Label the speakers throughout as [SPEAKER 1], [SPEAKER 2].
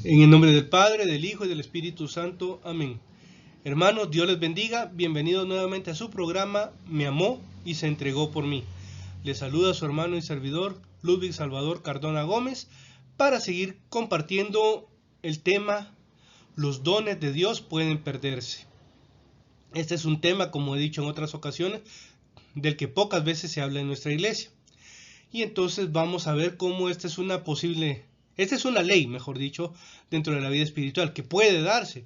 [SPEAKER 1] En el nombre del Padre, del Hijo y del Espíritu Santo. Amén. Hermanos, Dios les bendiga. Bienvenidos nuevamente a su programa Me amó y se entregó por mí. Les saluda su hermano y servidor Ludwig Salvador Cardona Gómez para seguir compartiendo el tema Los dones de Dios pueden perderse. Este es un tema, como he dicho en otras ocasiones, del que pocas veces se habla en nuestra iglesia. Y entonces vamos a ver cómo esta es una ley, mejor dicho, dentro de la vida espiritual, que puede darse.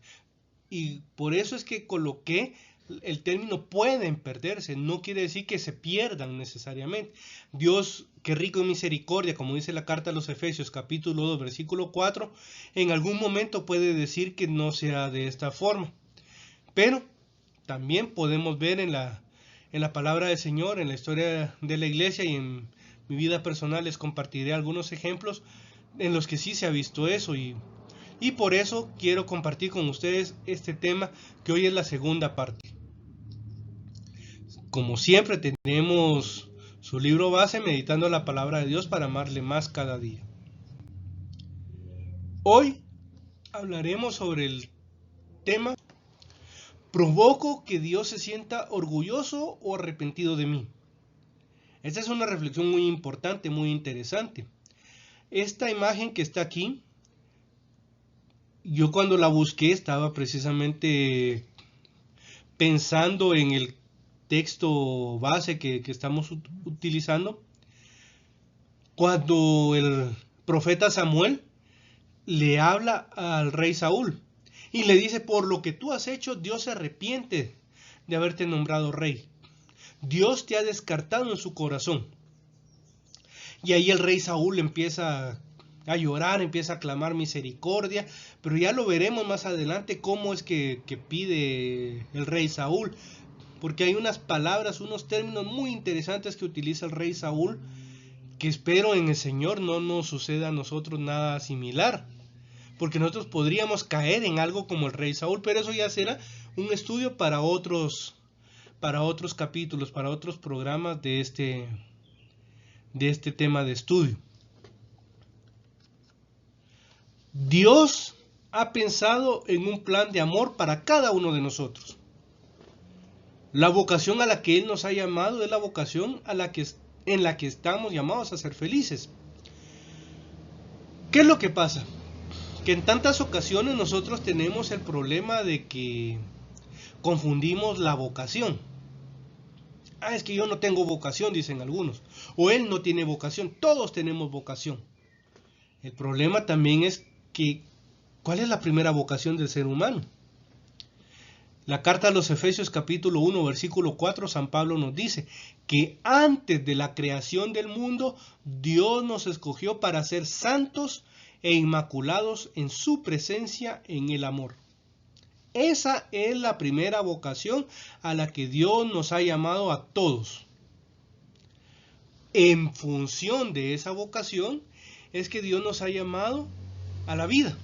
[SPEAKER 1] Y por eso es que coloqué el término pueden perderse, no quiere decir que se pierdan necesariamente. Dios, que rico en misericordia, como dice la carta a los Efesios, capítulo 2, versículo 4, en algún momento puede decir que no sea de esta forma. Pero también podemos ver en la palabra del Señor, en la historia de la iglesia y en mi vida personal les compartiré algunos ejemplos en los que sí se ha visto eso y por eso quiero compartir con ustedes este tema que hoy es la segunda parte. Como siempre tenemos su libro base, Meditando la Palabra de Dios para amarle más cada día. Hoy hablaremos sobre el tema ¿provoco que Dios se sienta orgulloso o arrepentido de mí? Esta es una reflexión muy importante, muy interesante. Esta imagen que está aquí, yo cuando la busqué estaba precisamente pensando en el texto base que estamos utilizando, cuando el profeta Samuel le habla al rey Saúl y le dice: por lo que tú has hecho, Dios se arrepiente de haberte nombrado rey. Dios te ha descartado en su corazón. Y ahí el rey Saúl empieza a llorar, empieza a clamar misericordia, pero ya lo veremos más adelante cómo es que pide el rey Saúl, porque hay unas palabras, unos términos muy interesantes que utiliza el rey Saúl, que espero en el Señor no nos suceda a nosotros nada similar, porque nosotros podríamos caer en algo como el rey Saúl, pero eso ya será un estudio para otros capítulos, para otros programas de este tema de estudio. Dios ha pensado en un plan de amor para cada uno de nosotros. La vocación a la que Él nos ha llamado es la vocación en la que estamos llamados a ser felices. ¿Qué es lo que pasa? Que en tantas ocasiones nosotros tenemos el problema de que confundimos la vocación. Es que yo no tengo vocación, dicen algunos. O él no tiene vocación. Todos tenemos vocación. El problema también es que, ¿cuál es la primera vocación del ser humano? La carta a los Efesios capítulo 1 versículo 4, San Pablo nos dice que antes de la creación del mundo, Dios nos escogió para ser santos e inmaculados en su presencia en el amor. Esa es la primera vocación a la que Dios nos ha llamado a todos. En función de esa vocación es que Dios nos ha llamado a la vida.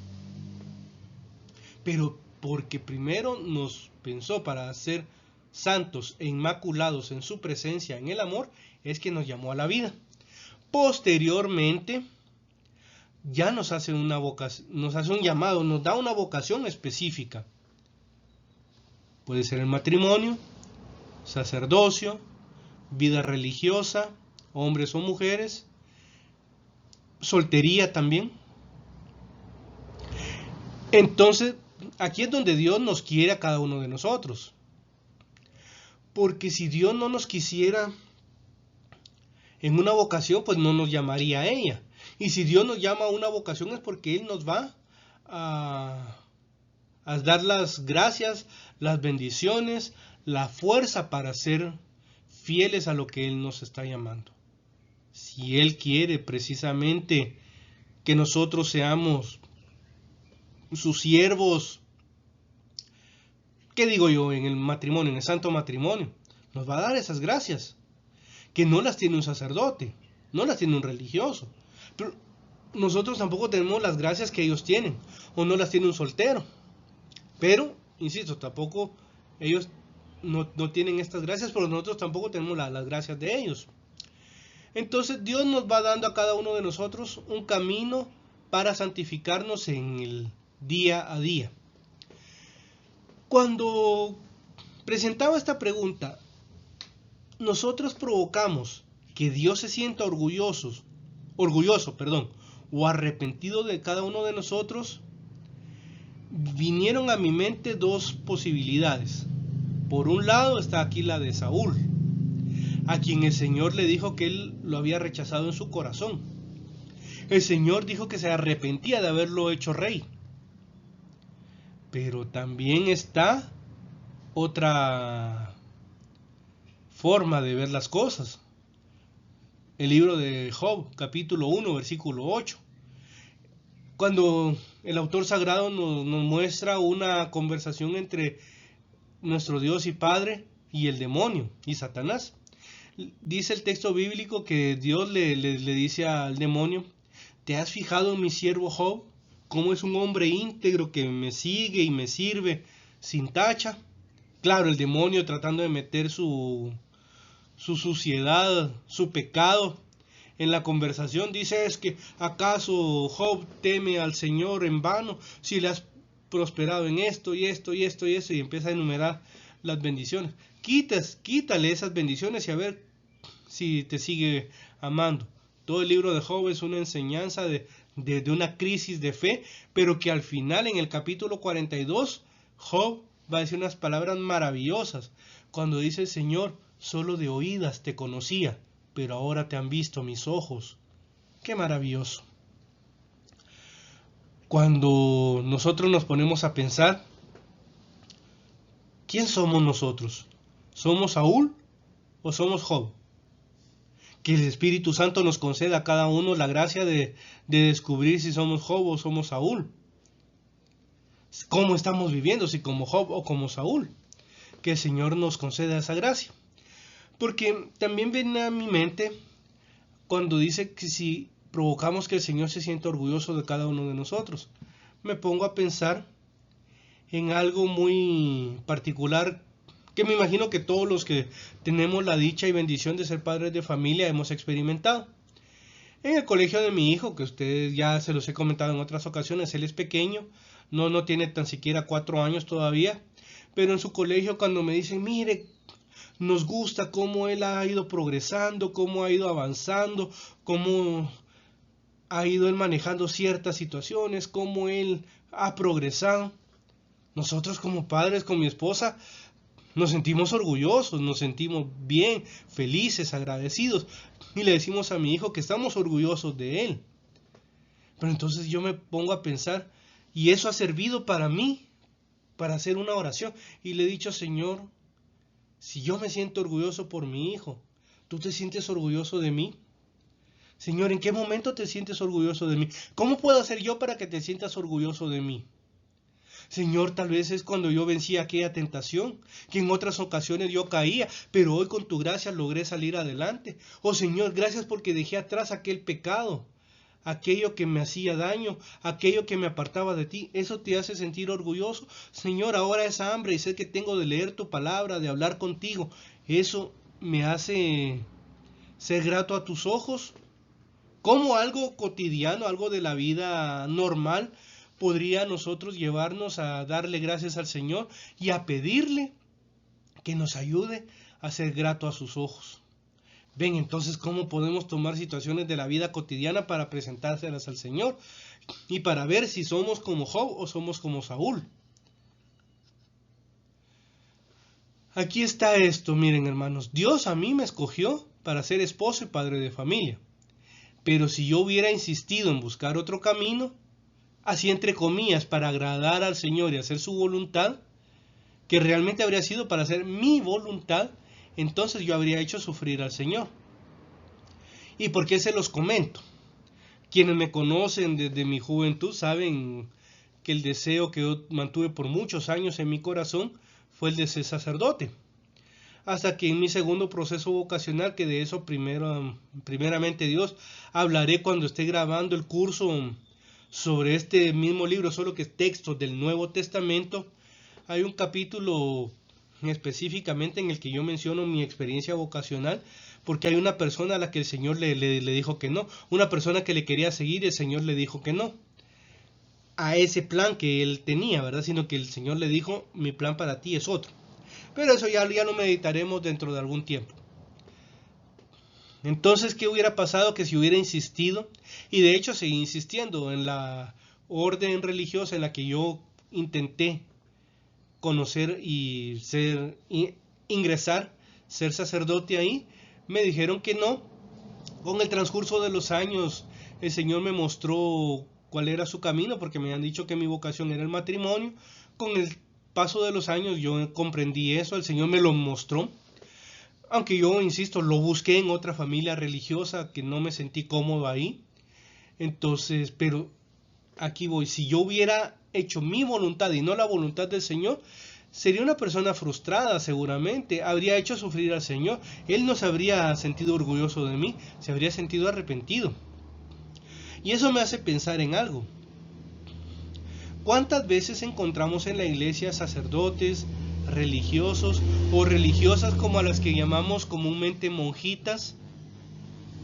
[SPEAKER 1] Pero porque primero nos pensó para ser santos e inmaculados en su presencia en el amor, es que nos llamó a la vida. Posteriormente ya nos hace una vocación, nos hace un llamado, nos da una vocación específica. Puede ser el matrimonio, sacerdocio, vida religiosa, hombres o mujeres, soltería también. Entonces, aquí es donde Dios nos quiere a cada uno de nosotros. Porque si Dios no nos quisiera en una vocación, pues no nos llamaría a ella. Y si Dios nos llama a una vocación es porque Él nos va a dar las gracias, las bendiciones, la fuerza para ser fieles a lo que Él nos está llamando. Si Él quiere precisamente que nosotros seamos sus siervos, ¿qué digo yo? En el matrimonio, en el santo matrimonio, nos va a dar esas gracias, que no las tiene un sacerdote, no las tiene un religioso, pero nosotros tampoco tenemos las gracias que ellos tienen, o no las tiene un soltero, pero, insisto, tampoco ellos no tienen estas gracias, pero nosotros tampoco tenemos las gracias de ellos. Entonces Dios nos va dando a cada uno de nosotros un camino para santificarnos en el día a día. Cuando presentaba esta pregunta, nosotros provocamos que Dios se sienta orgulloso, o arrepentido de cada uno de nosotros. Vinieron a mi mente dos posibilidades. Por un lado está aquí la de Saúl, a quien el Señor le dijo que él lo había rechazado en su corazón. El Señor dijo que se arrepentía de haberlo hecho rey. Pero también está otra forma de ver las cosas. El libro de Job, capítulo 1, versículo 8. Cuando el autor sagrado nos muestra una conversación entre nuestro Dios y Padre y el demonio y Satanás. Dice el texto bíblico que Dios le dice al demonio: ¿te has fijado en mi siervo Job? Cómo es un hombre íntegro que me sigue y me sirve sin tacha. Claro, el demonio tratando de meter su suciedad, su pecado en la conversación, dice: es que ¿acaso Job teme al Señor en vano si le has prosperado en esto y esto y esto y esto? Y empieza a enumerar las bendiciones. Quítale esas bendiciones y a ver si te sigue amando. Todo el libro de Job es una enseñanza de una crisis de fe, pero que al final, en el capítulo 42, Job va a decir unas palabras maravillosas cuando dice: Señor, solo de oídas te conocía, pero ahora te han visto mis ojos. ¡Qué maravilloso! Cuando nosotros nos ponemos a pensar, ¿quién somos nosotros? ¿Somos Saúl o somos Job? Que el Espíritu Santo nos conceda a cada uno la gracia de descubrir si somos Job o somos Saúl. ¿Cómo estamos viviendo? Si como Job o como Saúl. Que el Señor nos conceda esa gracia. Porque también viene a mi mente cuando dice que si provocamos que el Señor se sienta orgulloso de cada uno de nosotros. Me pongo a pensar en algo muy particular que me imagino que todos los que tenemos la dicha y bendición de ser padres de familia hemos experimentado. En el colegio de mi hijo, que ustedes ya se los he comentado en otras ocasiones, él es pequeño, no tiene tan siquiera 4 años todavía, pero en su colegio cuando me dicen: mire, nos gusta cómo él ha ido progresando, cómo ha ido avanzando, cómo ha ido él manejando ciertas situaciones, cómo él ha progresado. Nosotros como padres, con mi esposa, nos sentimos orgullosos, nos sentimos bien, felices, agradecidos. Y le decimos a mi hijo que estamos orgullosos de él. Pero entonces yo me pongo a pensar, y eso ha servido para mí, para hacer una oración. Y le he dicho: Señor, si yo me siento orgulloso por mi hijo, ¿tú te sientes orgulloso de mí? Señor, ¿en qué momento te sientes orgulloso de mí? ¿Cómo puedo hacer yo para que te sientas orgulloso de mí? Señor, tal vez es cuando yo vencí aquella tentación, que en otras ocasiones yo caía, pero hoy con tu gracia logré salir adelante. Oh Señor, gracias porque dejé atrás aquel pecado, aquello que me hacía daño, aquello que me apartaba de ti. ¿Eso te hace sentir orgulloso? Señor, ahora esa hambre y sed que tengo de leer tu palabra, de hablar contigo, ¿eso me hace ser grato a tus ojos? ¿Cómo algo cotidiano, algo de la vida normal, podría nosotros llevarnos a darle gracias al Señor y a pedirle que nos ayude a ser grato a sus ojos? Ven, entonces, ¿cómo podemos tomar situaciones de la vida cotidiana para presentárselas al Señor y para ver si somos como Job o somos como Saúl? Aquí está esto, miren hermanos, Dios a mí me escogió para ser esposo y padre de familia, pero si yo hubiera insistido en buscar otro camino, así entre comillas, para agradar al Señor y hacer su voluntad, que realmente habría sido para hacer mi voluntad, entonces yo habría hecho sufrir al Señor. ¿Y por qué se los comento? Quienes me conocen desde mi juventud saben que el deseo que yo mantuve por muchos años en mi corazón fue el de ser sacerdote. Hasta que en mi segundo proceso vocacional, que de eso primeramente Dios hablaré cuando esté grabando el curso sobre este mismo libro, solo que textos del Nuevo Testamento, hay un capítulo específicamente en el que yo menciono mi experiencia vocacional, porque hay una persona a la que el Señor le dijo que no, una persona que le quería seguir, el Señor le dijo que no a ese plan que él tenía, ¿verdad? Sino que el Señor le dijo, mi plan para ti es otro. Pero eso ya lo meditaremos dentro de algún tiempo. Entonces, ¿qué hubiera pasado que si hubiera insistido? Y de hecho seguí insistiendo en la orden religiosa en la que yo intenté conocer y ingresar, ser sacerdote ahí. Me dijeron que no. Con el transcurso de los años, el Señor me mostró cuál era su camino, porque me han dicho que mi vocación era el matrimonio. Con el paso de los años yo comprendí eso, el Señor me lo mostró. Aunque yo, insisto, lo busqué en otra familia religiosa que no me sentí cómodo ahí. Entonces, pero aquí voy. Si yo hubiera hecho mi voluntad y no la voluntad del Señor, sería una persona frustrada seguramente. Habría hecho sufrir al Señor. Él no se habría sentido orgulloso de mí, se habría sentido arrepentido. Y eso me hace pensar en algo. ¿Cuántas veces encontramos en la iglesia sacerdotes, religiosos o religiosas como a las que llamamos comúnmente monjitas,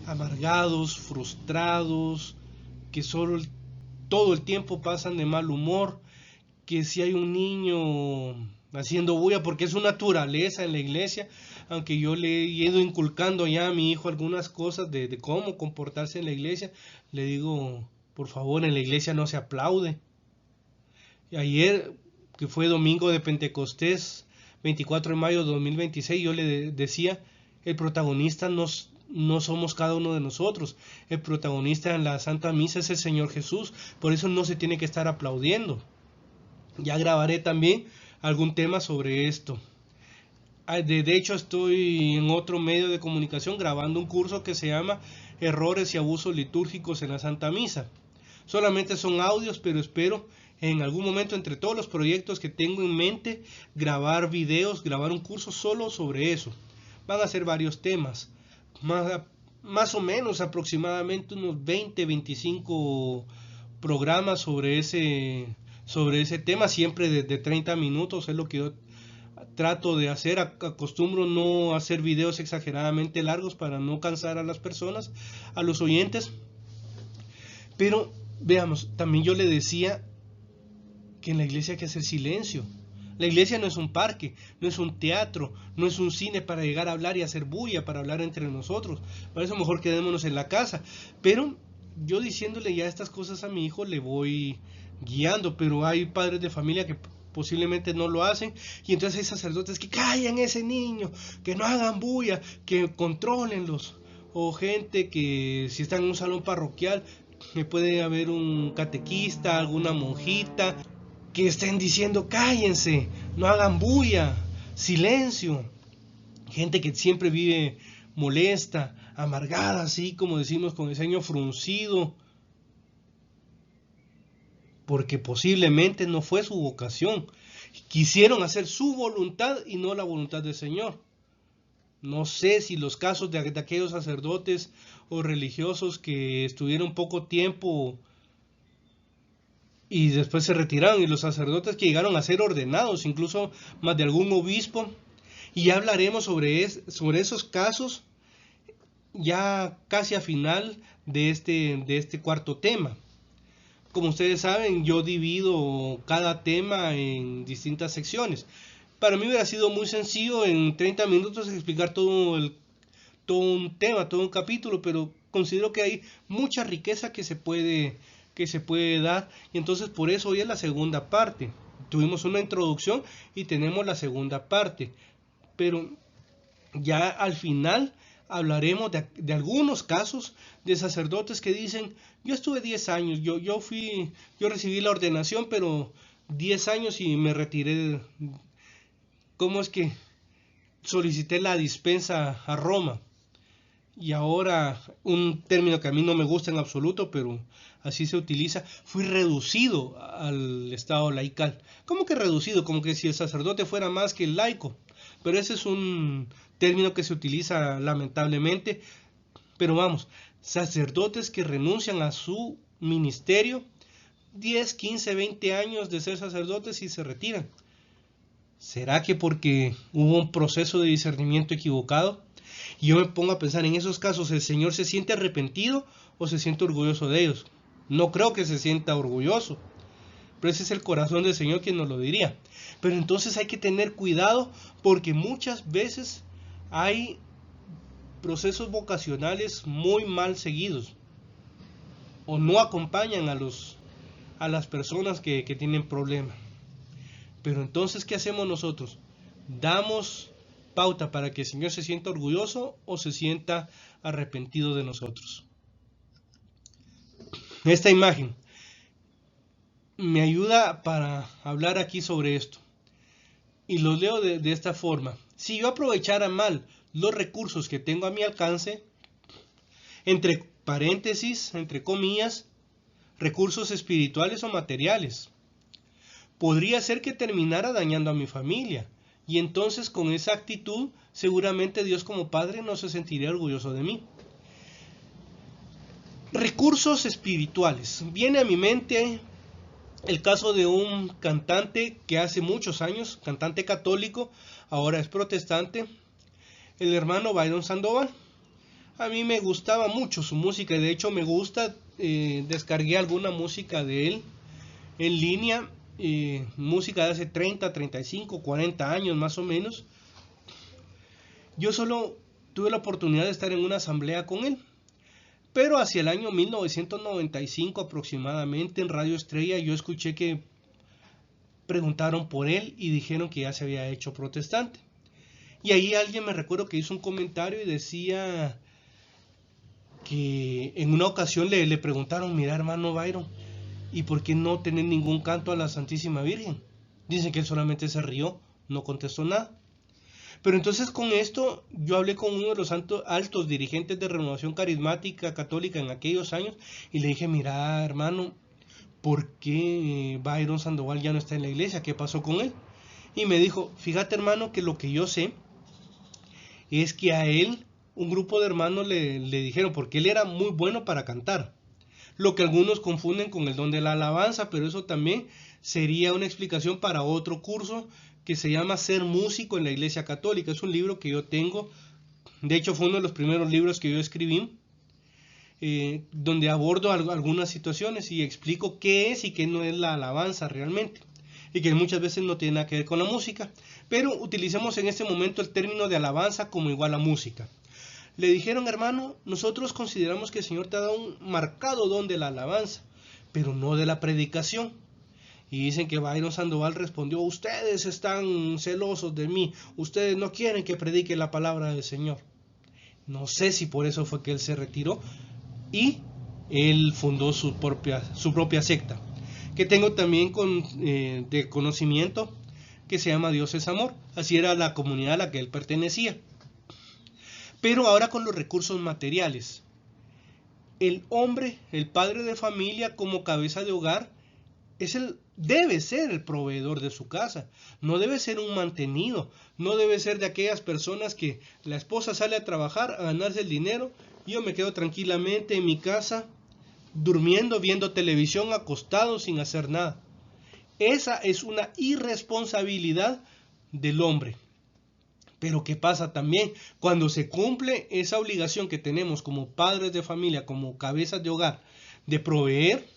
[SPEAKER 1] amargados, frustrados, que todo el tiempo pasan de mal humor, que si hay un niño haciendo bulla, porque es su naturaleza en la iglesia, aunque yo le he ido inculcando ya a mi hijo algunas cosas de cómo comportarse en la iglesia, le digo, por favor, en la iglesia no se aplaude. Ayer, que fue domingo de Pentecostés, 24 de mayo de 2026, yo le decía, el protagonista no somos cada uno de nosotros, el protagonista en la Santa Misa es el Señor Jesús, por eso no se tiene que estar aplaudiendo. Ya grabaré también algún tema sobre esto. De hecho, estoy en otro medio de comunicación grabando un curso que se llama Errores y abusos litúrgicos en la Santa Misa. Solamente son audios, pero espero en algún momento, entre todos los proyectos que tengo en mente, grabar videos, grabar un curso solo sobre eso. Van a ser varios temas, más o menos aproximadamente unos 20-25 programas sobre ese tema, siempre de 30 minutos, es lo que yo trato de hacer. Acostumbro no hacer videos exageradamente largos para no cansar a las personas, a los oyentes. Pero veamos, también yo le decía que en la iglesia hay que hacer silencio. La iglesia no es un parque, no es un teatro, no es un cine para llegar a hablar y hacer bulla, para hablar entre nosotros. Para eso mejor quedémonos en la casa. Pero yo diciéndole ya estas cosas a mi hijo le voy guiando, pero hay padres de familia que posiblemente no lo hacen, y entonces hay sacerdotes que callen a ese niño, que no hagan bulla, que contrólenlos, o gente que si están en un salón parroquial, que puede haber un catequista, alguna monjita, que estén diciendo cállense, no hagan bulla, silencio. Gente que siempre vive molesta, amargada, así como decimos, con el ceño fruncido, porque posiblemente no fue su vocación. Quisieron hacer su voluntad y no la voluntad del Señor. No sé si los casos de aquellos sacerdotes o religiosos que estuvieron poco tiempo y después se retiraron, y los sacerdotes que llegaron a ser ordenados, incluso más de algún obispo, y ya hablaremos sobre esos casos ya casi a final de este cuarto tema. Como ustedes saben, yo divido cada tema en distintas secciones. Para mí hubiera sido muy sencillo en 30 minutos explicar todo un tema, todo un capítulo, pero considero que hay mucha riqueza que se puede dar, y entonces por eso hoy es la segunda parte. Tuvimos una introducción y tenemos la segunda parte, pero ya al final hablaremos de algunos casos de sacerdotes que dicen, yo estuve 10 años, yo recibí la ordenación, pero 10 años y me retiré. ¿Cómo es que solicité la dispensa a Roma? Y ahora, un término que a mí no me gusta en absoluto, pero así se utiliza, fui reducido al estado laical. ¿Cómo que reducido? Como que si el sacerdote fuera más que el laico. Pero ese es un término que se utiliza lamentablemente. Pero vamos, sacerdotes que renuncian a su ministerio, 10, 15, 20 años de ser sacerdotes y se retiran. ¿Será que porque hubo un proceso de discernimiento equivocado? Y yo me pongo a pensar, en esos casos, ¿el Señor se siente arrepentido o se siente orgulloso de ellos? No creo que se sienta orgulloso, pero ese es el corazón del Señor quien nos lo diría. Pero entonces hay que tener cuidado, porque muchas veces hay procesos vocacionales muy mal seguidos o no acompañan a las personas que tienen problemas. Pero entonces, ¿qué hacemos nosotros? ¿Damos pauta para que el Señor se sienta orgulloso o se sienta arrepentido de nosotros? Esta imagen me ayuda para hablar aquí sobre esto. Y lo leo de esta forma. Si yo aprovechara mal los recursos que tengo a mi alcance, entre paréntesis, entre comillas, recursos espirituales o materiales, podría ser que terminara dañando a mi familia. Y entonces, con esa actitud, seguramente Dios como Padre no se sentiría orgulloso de mí. Recursos espirituales. Viene a mi mente el caso de un cantante que hace muchos años, cantante católico, ahora es protestante, el hermano Byron Sandoval. A mí me gustaba mucho su música, de hecho me gusta, descargué alguna música de él en línea, música de hace 30, 35, 40 años más o menos. Yo solo tuve la oportunidad de estar en una asamblea con él, pero hacia el año 1995 aproximadamente en Radio Estrella yo escuché que preguntaron por él y dijeron que ya se había hecho protestante. Y ahí alguien, me recuerdo, que hizo un comentario y decía que en una ocasión le preguntaron: mira, hermano Byron, ¿y por qué no tener ningún canto a la Santísima Virgen? Dicen que él solamente se rió, no contestó nada. Pero entonces, con esto yo hablé con uno de los altos dirigentes de Renovación Carismática Católica en aquellos años y le dije: mira, hermano, ¿por qué Byron Sandoval ya no está en la iglesia? ¿Qué pasó con él? Y me dijo: fíjate, hermano, que lo que yo sé es que a él un grupo de hermanos le dijeron, porque él era muy bueno para cantar, lo que algunos confunden con el don de la alabanza, pero eso también sería una explicación para otro curso que se llama Ser músico en la Iglesia Católica. Es un libro que yo tengo, de hecho fue uno de los primeros libros que yo escribí, donde abordo algunas situaciones y explico qué es y qué no es la alabanza realmente, y que muchas veces no tiene nada que ver con la música, pero utilicemos en este momento el término de alabanza como igual a música. Le dijeron: hermano, nosotros consideramos que el Señor te ha dado un marcado don de la alabanza, pero no de la predicación. Y dicen que Byron Sandoval respondió: ustedes están celosos de mí, ustedes no quieren que predique la palabra del Señor. No sé si por eso fue que él se retiró y él fundó su propia secta, que tengo también de conocimiento, que se llama Dios es Amor. Así era la comunidad a la que él pertenecía. Pero ahora con los recursos materiales. El hombre, el padre de familia como cabeza de hogar, debe ser el proveedor de su casa. No debe ser un mantenido. No debe ser de aquellas personas que la esposa sale a trabajar, a ganarse el dinero, y yo me quedo tranquilamente en mi casa, durmiendo, viendo televisión, acostado, sin hacer nada. Esa es una irresponsabilidad del hombre. Pero ¿qué pasa también? Cuando se cumple esa obligación que tenemos como padres de familia, como cabezas de hogar, de proveer,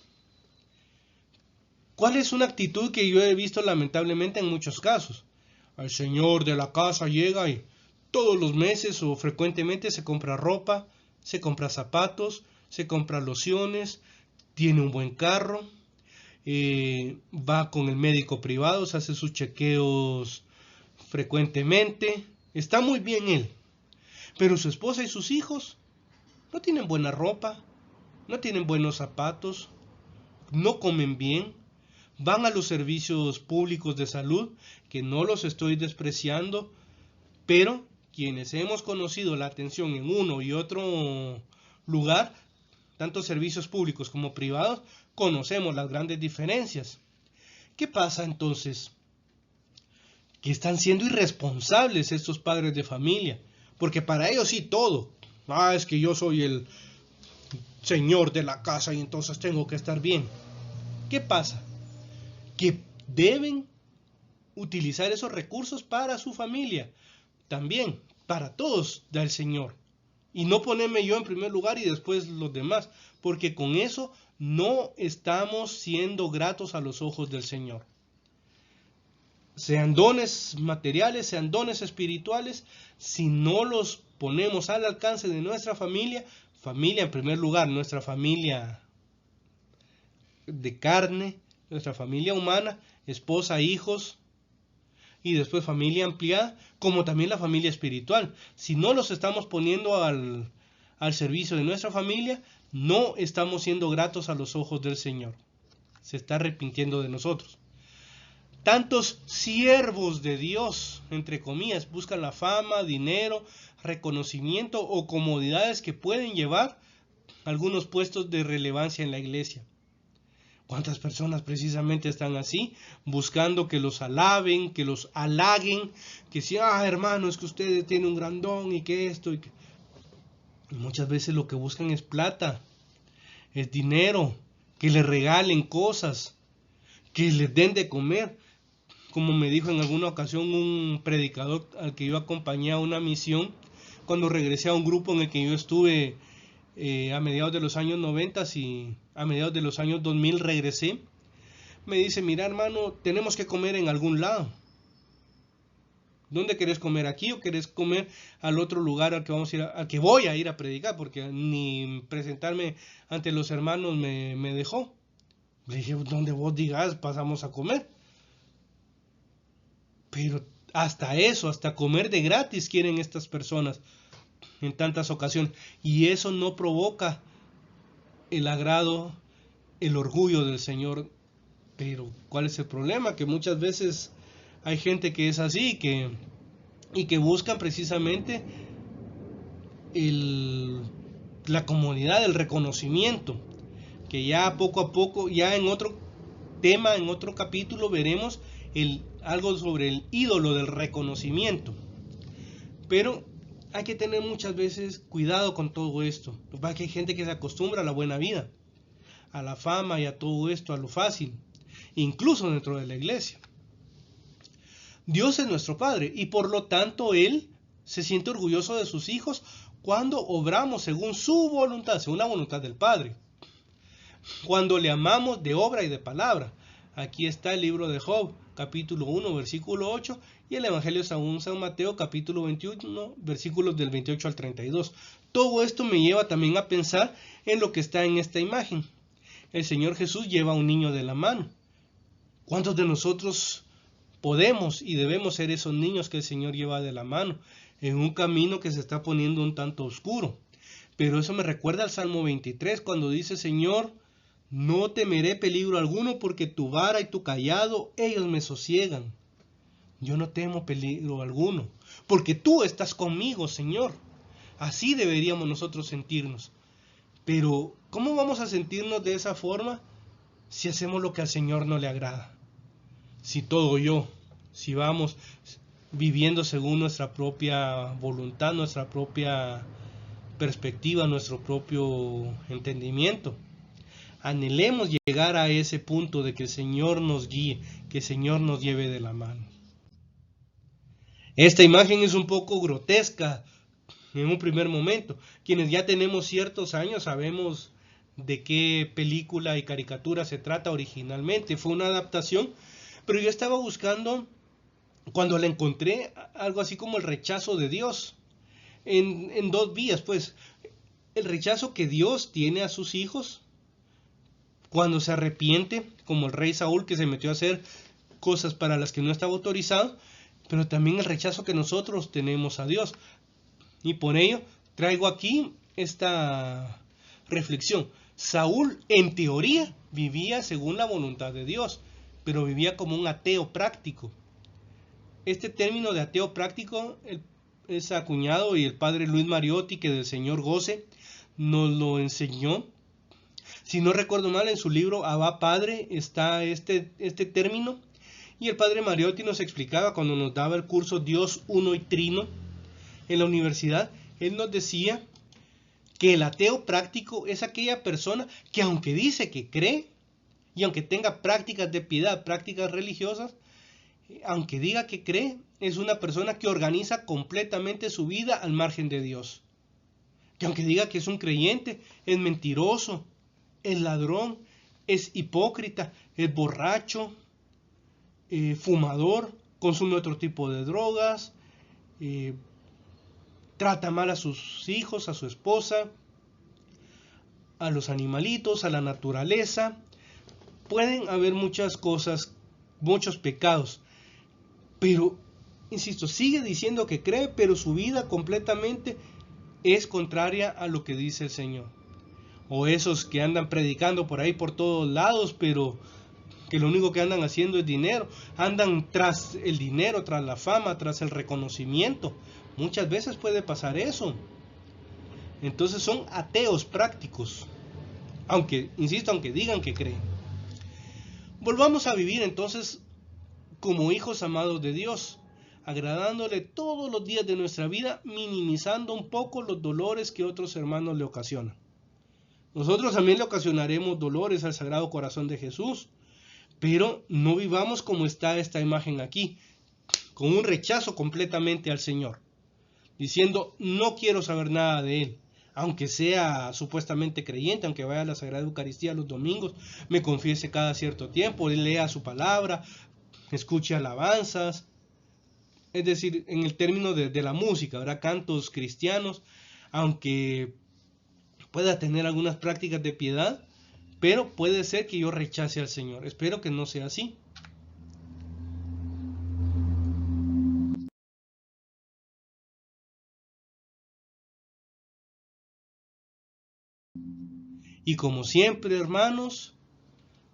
[SPEAKER 1] ¿cuál es una actitud que yo he visto lamentablemente en muchos casos? El señor de la casa llega y todos los meses o frecuentemente se compra ropa, se compra zapatos, se compra lociones, tiene un buen carro, va con el médico privado, se hace sus chequeos frecuentemente, está muy bien él, pero su esposa y sus hijos no tienen buena ropa, no tienen buenos zapatos, no comen bien, van a los servicios públicos de salud, que no los estoy despreciando, pero quienes hemos conocido la atención en uno y otro lugar, tanto servicios públicos como privados, conocemos las grandes diferencias. ¿Qué pasa entonces? Que están siendo irresponsables estos padres de familia, porque para ellos sí todo. Es que yo soy el señor de la casa y entonces tengo que estar bien. ¿Qué pasa? Que deben utilizar esos recursos para su familia, también para todos del Señor. Y no ponerme yo en primer lugar y después los demás, porque con eso no estamos siendo gratos a los ojos del Señor. Sean dones materiales, sean dones espirituales, si no los ponemos al alcance de nuestra familia, familia en primer lugar, nuestra familia de carne, nuestra familia humana, esposa, hijos, y después familia ampliada, como también la familia espiritual. Si no los estamos poniendo al servicio de nuestra familia, no estamos siendo gratos a los ojos del Señor. Se está arrepintiendo de nosotros. Tantos siervos de Dios, entre comillas, buscan la fama, dinero, reconocimiento o comodidades que pueden llevar algunos puestos de relevancia en la iglesia. ¿Cuántas personas precisamente están así, buscando que los alaben, que los halaguen, que si, hermano, es que usted tiene un gran don y que esto y que... Y muchas veces lo que buscan es plata, es dinero, que les regalen cosas, que les den de comer. Como me dijo en alguna ocasión un predicador al que yo acompañé a una misión, cuando regresé a un grupo en el que yo estuve a mediados de los años 90 y a mediados de los años 2000 regresé, me dice, mira hermano, tenemos que comer en algún lado. ¿Dónde querés comer? ¿Aquí o querés comer al otro lugar al que vamos a ir al que voy a ir a predicar? Porque ni presentarme ante los hermanos me dejó. Le dije, donde vos digas, pasamos a comer. Pero hasta eso, hasta comer de gratis quieren estas personas en tantas ocasiones. Y eso no provoca el agrado, el orgullo del Señor. Pero ¿cuál es el problema? Que muchas veces hay gente que es así y que buscan precisamente la comodidad, el reconocimiento. Que ya poco a poco, ya en otro tema, en otro capítulo veremos algo sobre el ídolo del reconocimiento. Pero hay que tener muchas veces cuidado con todo esto. Porque hay gente que se acostumbra a la buena vida, a la fama y a todo esto, a lo fácil, incluso dentro de la iglesia. Dios es nuestro Padre y por lo tanto Él se siente orgulloso de sus hijos cuando obramos según su voluntad, según la voluntad del Padre. Cuando le amamos de obra y de palabra. Aquí está el libro de Job, capítulo 1, versículo 8, y el Evangelio según San Mateo, capítulo 21, versículos del 28 al 32. Todo esto me lleva también a pensar en lo que está en esta imagen. El Señor Jesús lleva a un niño de la mano. ¿Cuántos de nosotros podemos y debemos ser esos niños que el Señor lleva de la mano en un camino que se está poniendo un tanto oscuro? Pero eso me recuerda al Salmo 23, cuando dice, Señor, no temeré peligro alguno porque tu vara y tu cayado, ellos me sosiegan. Yo no temo peligro alguno porque tú estás conmigo, Señor. Así deberíamos nosotros sentirnos. Pero, ¿cómo vamos a sentirnos de esa forma si hacemos lo que al Señor no le agrada? Si si vamos viviendo según nuestra propia voluntad, nuestra propia perspectiva, nuestro propio entendimiento. Anhelemos llegar a ese punto de que el Señor nos guíe, que el Señor nos lleve de la mano. Esta imagen es un poco grotesca en un primer momento. Quienes ya tenemos ciertos años sabemos de qué película y caricatura se trata originalmente. Fue una adaptación, pero yo estaba buscando, cuando la encontré, algo así como el rechazo de Dios. En dos vías, pues. El rechazo que Dios tiene a sus hijos cuando se arrepiente, como el rey Saúl que se metió a hacer cosas para las que no estaba autorizado, pero también el rechazo que nosotros tenemos a Dios. Y por ello traigo aquí esta reflexión. Saúl, en teoría, vivía según la voluntad de Dios, pero vivía como un ateo práctico. Este término de ateo práctico es acuñado y el padre Luis Mariotti, que del Señor goce, nos lo enseñó. Si no recuerdo mal, en su libro Abba Padre está este término, y el padre Mariotti nos explicaba cuando nos daba el curso Dios Uno y Trino en la universidad. Él nos decía que el ateo práctico es aquella persona que, aunque dice que cree y aunque tenga prácticas de piedad, prácticas religiosas, aunque diga que cree, es una persona que organiza completamente su vida al margen de Dios. que aunque diga que es un creyente, es mentiroso, es ladrón, es hipócrita, es borracho, fumador, consume otro tipo de drogas, trata mal a sus hijos, a su esposa, a los animalitos, a la naturaleza. Pueden haber muchas cosas, muchos pecados, pero, insisto, sigue diciendo que cree, pero su vida completamente es contraria a lo que dice el Señor. O esos que andan predicando por ahí por todos lados, pero que lo único que andan haciendo es dinero, andan tras el dinero, tras la fama, tras el reconocimiento. Muchas veces puede pasar eso. Entonces son ateos prácticos, aunque, insisto, aunque digan que creen. Volvamos a vivir entonces como hijos amados de Dios, agradándole todos los días de nuestra vida, minimizando un poco los dolores que otros hermanos le ocasionan. Nosotros también le ocasionaremos dolores al Sagrado Corazón de Jesús, pero no vivamos como está esta imagen aquí, con un rechazo completamente al Señor, diciendo no quiero saber nada de Él, aunque sea supuestamente creyente, aunque vaya a la Sagrada Eucaristía los domingos, me confiese cada cierto tiempo, lea su palabra, escuche alabanzas, es decir, en el término de la música, habrá cantos cristianos, aunque pueda tener algunas prácticas de piedad, pero puede ser que yo rechace al Señor. Espero que no sea así. Y como siempre, hermanos,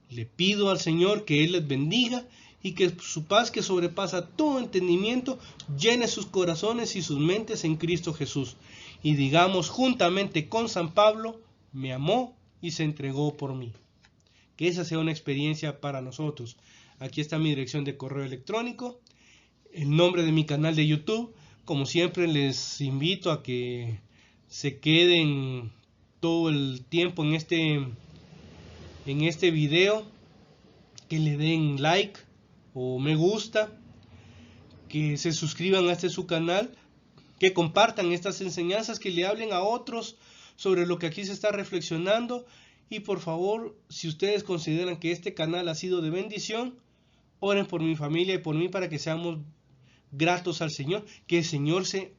[SPEAKER 1] le pido al Señor que Él les bendiga y que su paz, que sobrepasa todo entendimiento, llene sus corazones y sus mentes en Cristo Jesús. Y digamos juntamente con San Pablo, me amó y se entregó por mí. Que esa sea una experiencia para nosotros. Aquí está mi dirección de correo electrónico, el nombre de mi canal de YouTube. Como siempre, les invito a que se queden todo el tiempo en este video, que le den like o me gusta, que se suscriban a su canal, que compartan estas enseñanzas, que le hablen a otros sobre lo que aquí se está reflexionando. Y por favor, si ustedes consideran que este canal ha sido de bendición, oren por mi familia y por mí para que seamos gratos al Señor, que el Señor se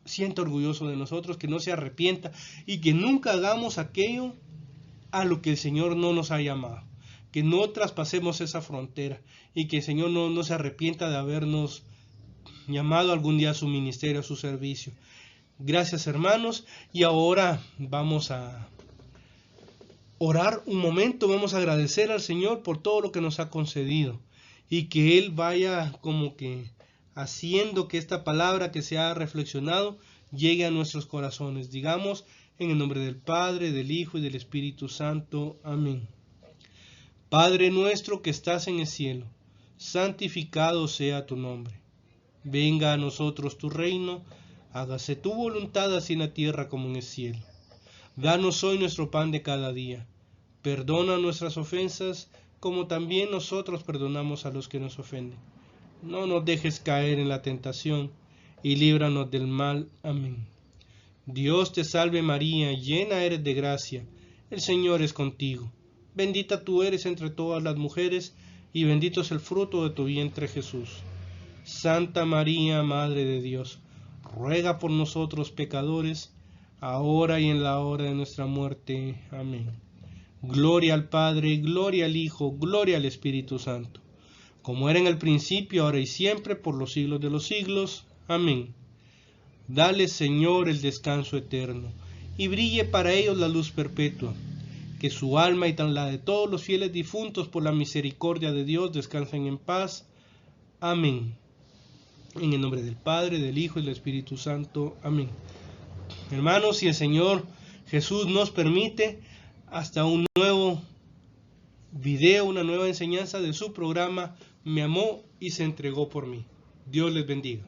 [SPEAKER 1] sienta orgulloso de nosotros, que no se arrepienta y que nunca hagamos aquello a lo que el Señor no nos ha llamado, que no traspasemos esa frontera y que el Señor no se arrepienta de habernos llamado algún día a su ministerio, a su servicio. Gracias, hermanos, y ahora vamos a orar un momento, vamos a agradecer al Señor por todo lo que nos ha concedido y que Él vaya como que haciendo que esta palabra que se ha reflexionado llegue a nuestros corazones. Digamos, en el nombre del Padre, del Hijo y del Espíritu Santo. Amén. Padre nuestro que estás en el cielo, santificado sea tu nombre. Venga a nosotros tu reino, hágase tu voluntad así en la tierra como en el cielo. Danos hoy nuestro pan de cada día. Perdona nuestras ofensas, como también nosotros perdonamos a los que nos ofenden. No nos dejes caer en la tentación, y líbranos del mal. Amén. Dios te salve María, llena eres de gracia, el Señor es contigo. Bendita tú eres entre todas las mujeres, y bendito es el fruto de tu vientre Jesús. Santa María, Madre de Dios, ruega por nosotros pecadores, ahora y en la hora de nuestra muerte. Amén. Gloria al Padre, gloria al Hijo, gloria al Espíritu Santo, como era en el principio, ahora y siempre, por los siglos de los siglos. Amén. Dale, Señor, el descanso eterno, y brille para ellos la luz perpetua. Que su alma y la de todos los fieles difuntos, por la misericordia de Dios, descansen en paz. Amén. En el nombre del Padre, del Hijo y del Espíritu Santo. Amén. Hermanos, si el Señor Jesús nos permite, hasta un nuevo video, una nueva enseñanza de su programa Me amó y se entregó por mí. Dios les bendiga.